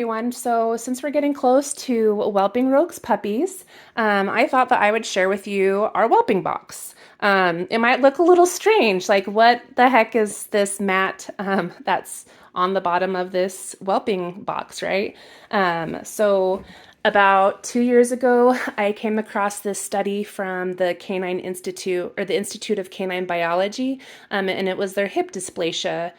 Everyone. So since we're getting close to Whelping Rogue's puppies, I thought that I would share with you our whelping box. It might look a little strange, like what the heck is this mat that's on the bottom of this whelping box, right? So about 2 years ago, I came across this study from the Canine Institute or the Institute of Canine Biology, and it was their hip dysplasia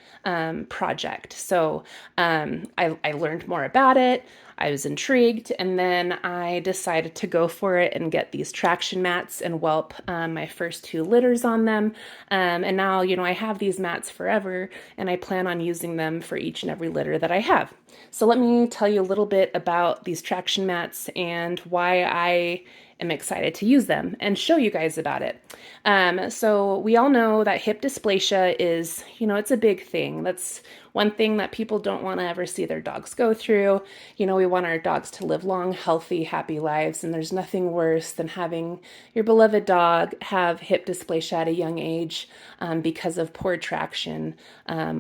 project. So I learned more about it. I was intrigued, and then I decided to go for it and get these traction mats and whelp my first two litters on them. And now, I have these mats forever, and I plan on using them for each and every litter that I have. So let me tell you a little bit about these traction mats and why I am excited to use them and show you guys about it. So we all know that hip dysplasia is, it's a big thing. That's one thing that people don't want to ever see their dogs go through. We want our dogs to live long, healthy, happy lives, and there's nothing worse than having your beloved dog have hip dysplasia at a young age because of poor traction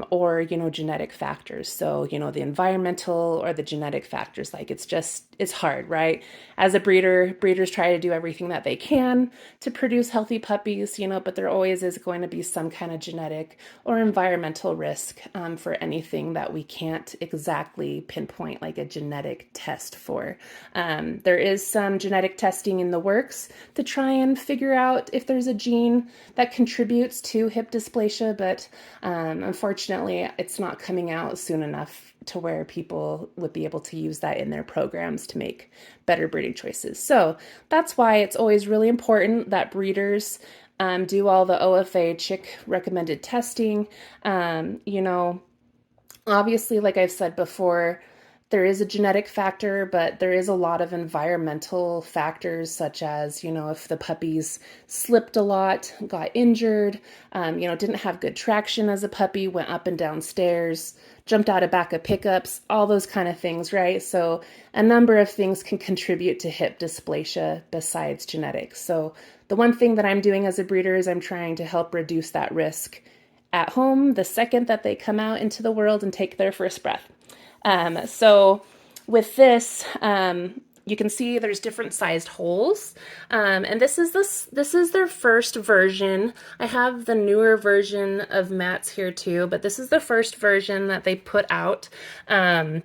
or, genetic factors. So, the environmental or the genetic factors, like it's hard, right? As a breeder, breeders try to do everything that they can to produce healthy puppies, but there always is going to be some kind of genetic or environmental risk for anything that we can't exactly pinpoint like a genetic test for. There is some genetic testing in the works to try and figure out if there's a gene that contributes to hip dysplasia, but unfortunately, it's not coming out soon enough to where people would be able to use that in their programs to make better breeding choices. So that's why it's always really important that breeders do all the OFA chick recommended testing. Obviously, like I've said before, there is a genetic factor, but there is a lot of environmental factors, such as, if the puppies slipped a lot, got injured, didn't have good traction as a puppy, went up and down stairs, jumped out of back of pickups, all those kind of things, right? So a number of things can contribute to hip dysplasia besides genetics. So the one thing that I'm doing as a breeder is I'm trying to help reduce that risk at home the second that they come out into the world and take their first breath. So with this, you can see there's different sized holes, and this is their first version. I have the newer version of mats here too, but this is the first version that they put out, and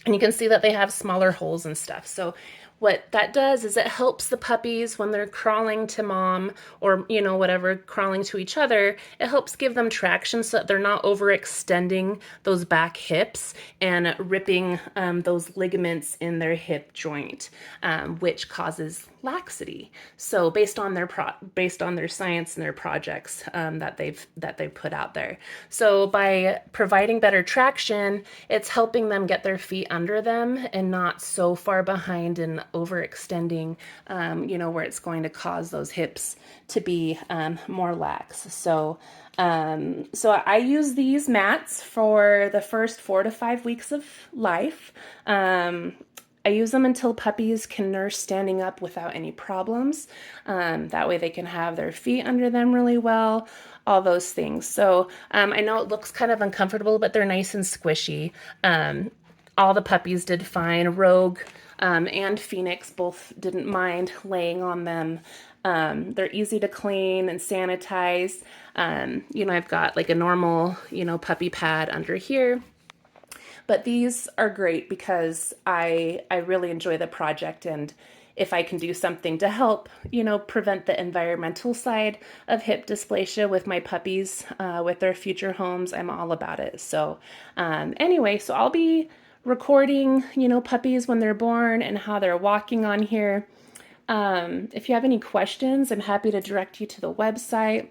you can see that they have smaller holes and stuff. So what that does is it helps the puppies when they're crawling to mom or, whatever, crawling to each other. It helps give them traction so that they're not overextending those back hips and ripping those ligaments in their hip joint, which causes laxity. So based on their science and their projects that they've put out there. So by providing better traction, it's helping them get their feet under them and not so far behind and overextending, where it's going to cause those hips to be more lax. So I use these mats for the first 4 to 5 weeks of life. I use them until puppies can nurse standing up without any problems. That way they can have their feet under them really well, all those things. So I know it looks kind of uncomfortable, but they're nice and squishy. All the puppies did fine. Rogue and Phoenix both didn't mind laying on them. They're easy to clean and sanitize. I've got like a normal, puppy pad under here. But these are great because I really enjoy the project, and if I can do something to help, prevent the environmental side of hip dysplasia with my puppies, with their future homes, I'm all about it. So anyway, so I'll be recording, puppies when they're born and how they're walking on here. If you have any questions, I'm happy to direct you to the website.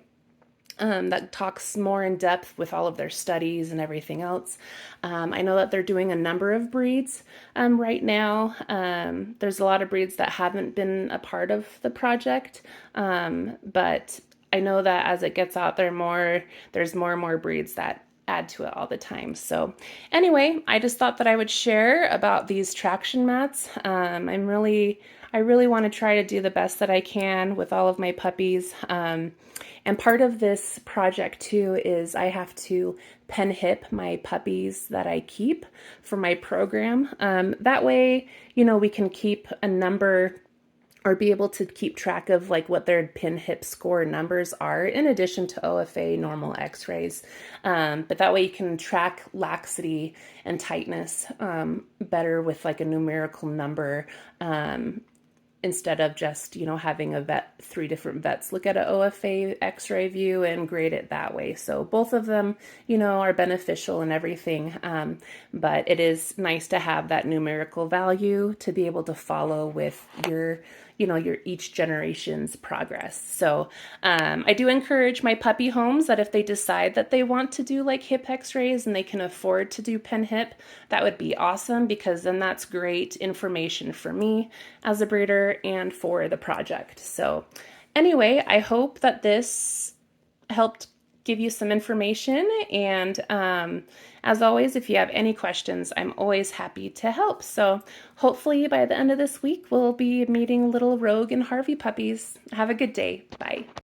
That talks more in depth with all of their studies and everything else. I know that they're doing a number of breeds right now. There's a lot of breeds that haven't been a part of the project, but I know that as it gets out there more, there's more and more breeds that add to it all the time. So anyway, I just thought that I would share about these traction mats. I really want to try to do the best that I can with all of my puppies. And part of this project too is I have to pen hip my puppies that I keep for my program. That way, we can keep a number or be able to keep track of like what their pin hip score numbers are in addition to OFA normal x-rays. But that way you can track laxity and tightness better with like a numerical number, instead of just, having 3 different vets look at an OFA x-ray view and grade it that way. So both of them, are beneficial and everything. But it is nice to have that numerical value to be able to follow with your each generation's progress. So I do encourage my puppy homes that if they decide that they want to do like hip x-rays and they can afford to do pen hip, that would be awesome, because then that's great information for me as a breeder and for the project. So anyway, I hope that this helped give you some information. And as always, if you have any questions, I'm always happy to help. So hopefully by the end of this week, we'll be meeting little Rogue and Harvey puppies. Have a good day. Bye.